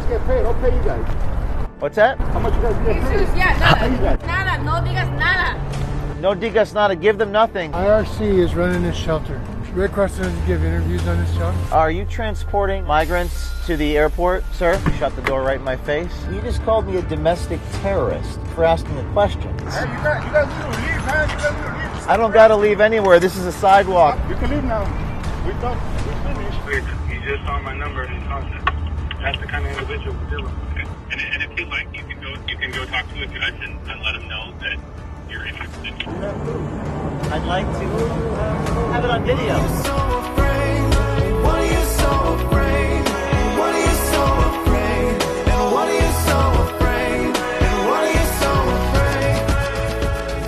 get paid? I'll pay you guys. What's that? How much you guys get paid? Jesus, yeah, I'll pay you nada. guys. Nada, no digas nada. No digas nada, give them nothing. IRC is running this shelter. Red Cross doesn't give interviews on this shelter. Are you transporting migrants to the airport, sir? Shut the door right in my face. You just called me a domestic terrorist for asking a question. Hey, you guys need to leave, man. You guys need to leave. I don't gotta leave anywhere. This is a sidewalk. You can leave now. We're done. We're finished. Wait, you just saw my number in contact. That's the kind of individual we're dealing with. And if you like, you can go talk to the judge and let him know that you're interested. I'd like to have it on video.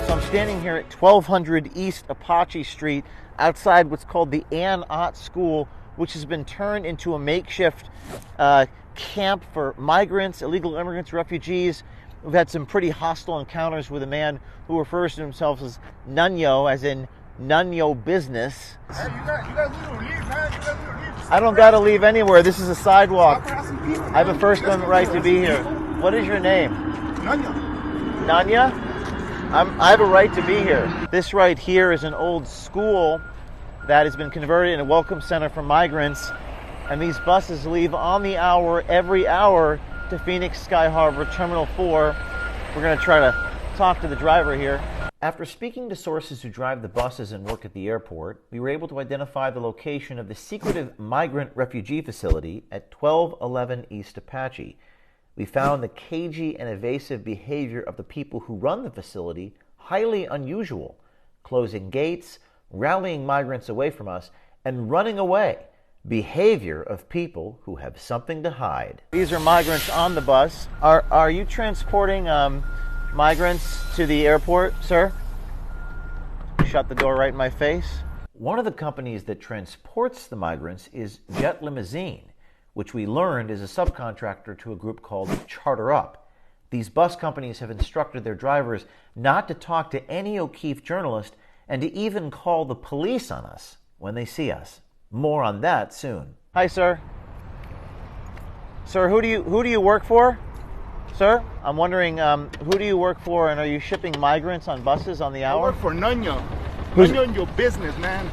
So I'm standing here at 1200 East Apache Street outside what's called the Ann Ott School, which has been turned into a makeshift camp for migrants, illegal immigrants, refugees. We've had some pretty hostile encounters with a man who refers to himself as Nunyo, as in none yo business. Hey, you guys need to leave, man. You guys need to leave. I don't gotta leave anywhere. This is a sidewalk. Stop harassing people, I have a man. First You guys Amendment right keep to be here. harassing What is your name? people. Nanya. Nanya? I have a right to be here. This right here is an old school that has been converted into a welcome center for migrants, and these buses leave on the hour, every hour, to Phoenix Sky Harbor Terminal 4. We're going to try to talk to the driver here. After speaking to sources who drive the buses and work at the airport, we were able to identify the location of the secretive migrant refugee facility at 1211 East Apache. We found the cagey and evasive behavior of the people who run the facility highly unusual, closing gates, rallying migrants away from us, and running away. Behavior of people who have something to hide. These are migrants on the bus. Are you transporting migrants to the airport, sir? Shut the door right in my face. One of the companies that transports the migrants is Jet Limousine, which we learned is a subcontractor to a group called Charter Up. These bus companies have instructed their drivers not to talk to any O'Keefe journalist and to even call the police on us when they see us. More on that soon. Hi, sir. Sir, who do you work for? Sir, I'm wondering, who do you work for, and are you shipping migrants on buses on the I hour? work for Nanya. Nanya in your business, man.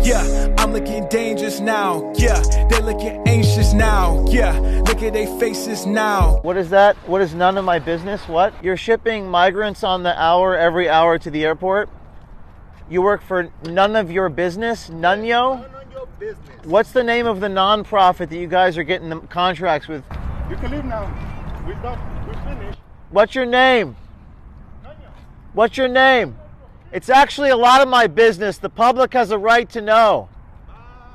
Yeah, I'm looking dangerous now. Yeah, they're looking anxious now. Yeah, look at their faces now. What is that? What is none of my business? What? You're shipping migrants on the hour, every hour to the airport? You work for none of your business? Nunyo? Business. What's the name of the non-profit that you guys are getting the contracts with? You can leave now. We're done. We're finished. What's your name? What's your name? It's actually a lot of my business. The public has a right to know.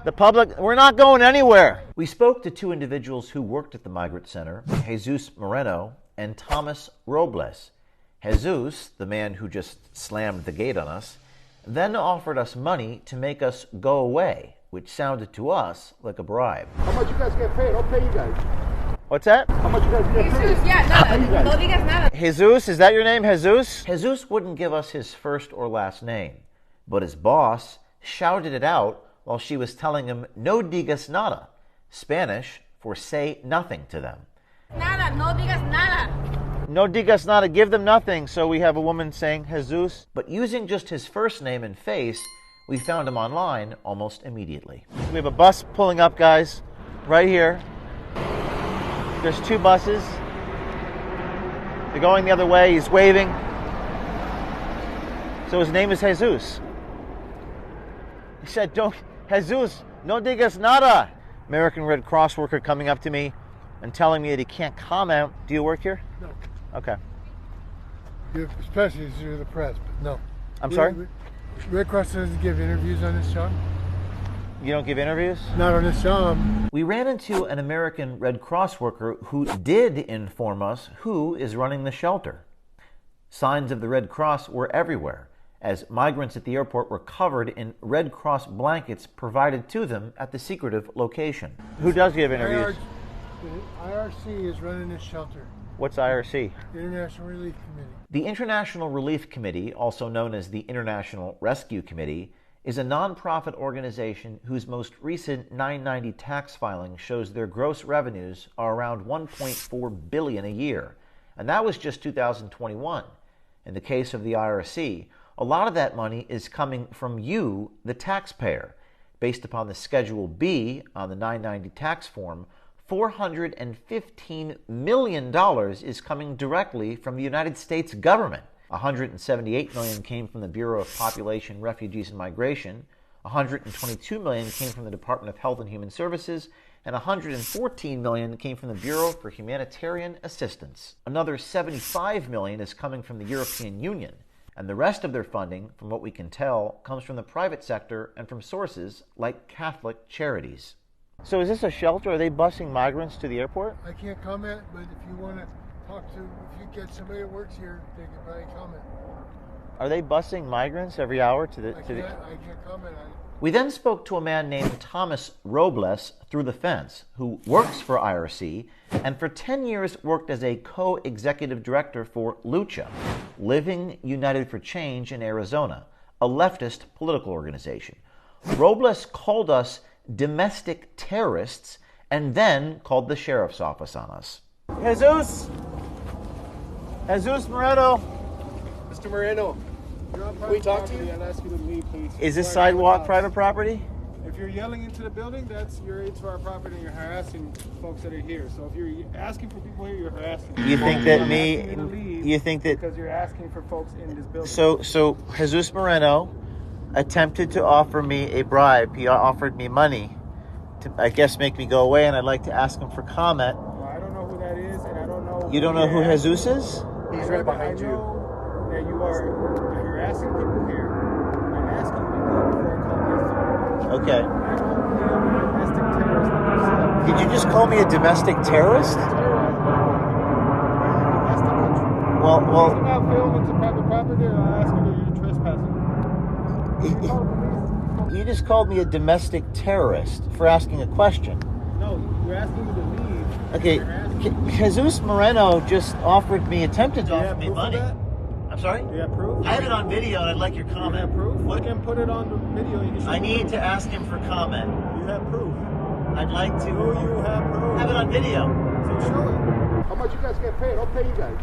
The public, we're not going anywhere. We spoke to two individuals who worked at the migrant center, Jesus Moreno and Thomas Robles. Jesus, the man who just slammed the gate on us, then offered us money to make us go away, which sounded to us like a bribe. How much you guys get paid? I'll pay you guys. What's that? How much you guys get paid? Jesus, yeah, I'll pay you nada. guys. No digas nada. Jesus, is that your name, Jesus? Jesus wouldn't give us his first or last name, but his boss shouted it out while she was telling him no digas nada, Spanish for say nothing to them. Nada, no digas nada. No digas nada, give them nothing. So we have a woman saying Jesus, but using just his first name and face, we found him online almost immediately. We have a bus pulling up, guys, right here. There's two buses. They're going the other way. He's waving. So his name is Jesus. He said, "Don't, Jesus, no digas nada." American Red Cross worker coming up to me and telling me that he can't comment. Do you work here? No. Okay. Especially through the press, but no. I'm sorry? Red Cross doesn't give interviews on this job. You don't give interviews? Not on this job. We ran into an American Red Cross worker who did inform us who is running the shelter. Signs of the Red Cross were everywhere, as migrants at the airport were covered in Red Cross blankets provided to them at the secretive location. Who does give interviews? The IRC is running this shelter. What's IRC? The International Relief Committee. The International Relief Committee, also known as the International Rescue Committee, is a nonprofit organization whose most recent 990 tax filing shows their gross revenues are around $1.4 billion a year. And that was just 2021. In the case of the IRC, a lot of that money is coming from you, the taxpayer. Based upon the Schedule B on the 990 tax form, $415 million is coming directly from the United States government. $178 million came from the Bureau of Population, Refugees, and Migration, $122 million came from the Department of Health and Human Services, and $114 million came from the Bureau for Humanitarian Assistance. Another $75 million is coming from the European Union, and the rest of their funding, from what we can tell, comes from the private sector and from sources like Catholic charities. So is this a shelter? Are they busing migrants to the airport? I can't comment, but if you want to talk to, if you get somebody that works here, they can probably comment. Are they busing migrants every hour to the... I can't comment on it. We then spoke to a man named Thomas Robles through the fence, who works for IRC and for 10 years worked as a co-executive director for Lucha, Living United for Change in Arizona, a leftist political organization. Robles called us domestic terrorists and then called the sheriff's office on us. Jesus Moreno. Mr. Moreno, can we talk to you? I'll ask you to leave, please. Is this sidewalk private property? If you're yelling into the building, you're into our property and you're harassing folks that are here. So if you're asking for people here, you're harassing them. You think that because you're asking for folks in this building. So Jesus Moreno attempted to offer me a bribe. He offered me money to, I guess, make me go away, and I'd like to ask him for comment. Well, I don't know who that is, and I don't know. You don't know who Jesus is? He's right behind you. I know that you're harassing people here. I'm asking you to leave before I call this. Okay. I don't deal with domestic terrorists like yourself. Did you just call me a domestic terrorist? Well, you're not filling into private property, or I'll ask you that you're trespassing. You just called me a domestic terrorist for asking a question. No, you're asking me to leave. Okay, Jesus Moreno just attempted to offer me money. I'm sorry? Do you have proof? I have it on video and I'd like your comment. You have proof? What? You can put it on the video. You can I need to ask him for comment. You have proof. I'd like to. Do you have proof? Have it on video. So show it. How much you guys get paid? I'll pay you guys.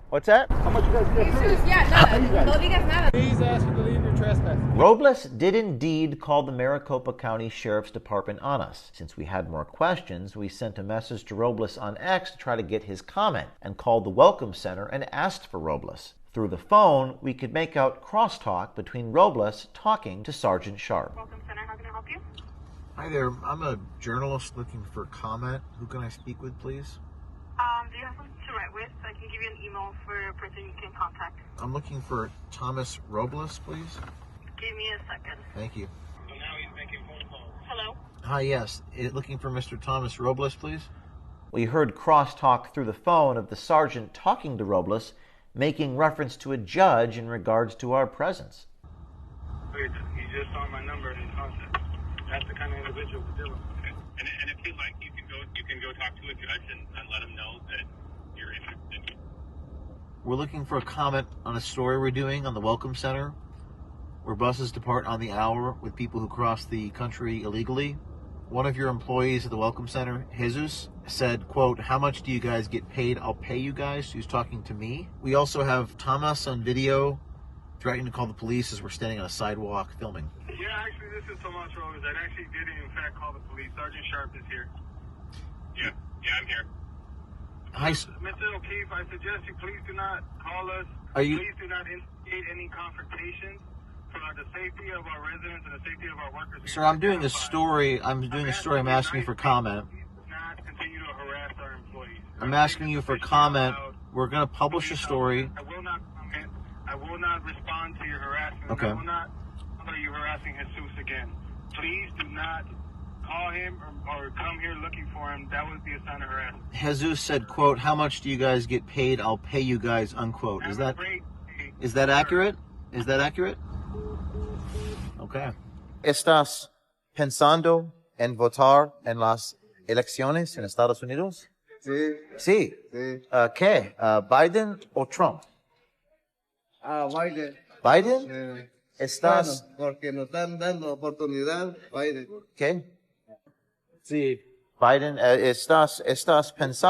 What's that? How much you guys get paid? Jesus, yeah, nada. No digas nada. Please ask you to leave your trespassing. Robles did indeed call the Maricopa County Sheriff's Department on us. Since we had more questions, we sent a message to Robles on X to try to get his comment and called the Welcome Center and asked for Robles. Through the phone, we could make out crosstalk between Robles talking to Sergeant Sharp. Welcome Center, how can I help you? Hi there, I'm a journalist looking for comment. Who can I speak with, please? Do you have something to write with? I can give you an email for a person you can contact. I'm looking for Thomas Robles, please. Give me a second. Thank you. So now he's making phone calls. Hello? Hi, yes. Looking for Mr. Thomas Robles, please. We heard crosstalk through the phone of the sergeant talking to Robles, making reference to a judge in regards to our presence. Wait, you just saw my number in contact. That's the kind of individual we're dealing with. Okay. And if you'd like, you can go talk to a judge and let him know that you're interested. We're looking for a comment on a story we're doing on the Welcome Center, where buses depart on the hour with people who cross the country illegally. One of your employees at the Welcome Center, Jesus, said, quote, "How much do you guys get paid? I'll pay you guys." He's talking to me. We also have Thomas on video threatening to call the police as we're standing on a sidewalk filming. Yeah, actually, this is Tomas Robles. I actually did, in fact, call the police. Sergeant Sharp is here. Yeah, I'm here. Hi, Mr. O'Keefe, I suggest you please do not call us. Please do not instigate any confrontations for the safety of our residents and the safety of our workers. Sir, I'm doing a story. I'm asking for comment. Please do not continue to harass our employees. I'm asking you for comment. We're going to publish a story. I will not comment. I will not respond to your harassment. Okay. I will not bother you harassing Jesus again. Please do not call him or come here looking for him. That would be a sign of harassment. Jesus said, quote, "How much do you guys get paid? I'll pay you guys," unquote. Is that accurate? Is that accurate? Okay. ¿Estás pensando en votar en las elecciones en Estados Unidos? Sí. Sí. Sí. ¿Qué? ¿Biden o Trump? Biden. ¿Biden? Estás, Bueno, porque nos están dando oportunidad. Biden. ¿qué? Sí. Biden, estás pensando.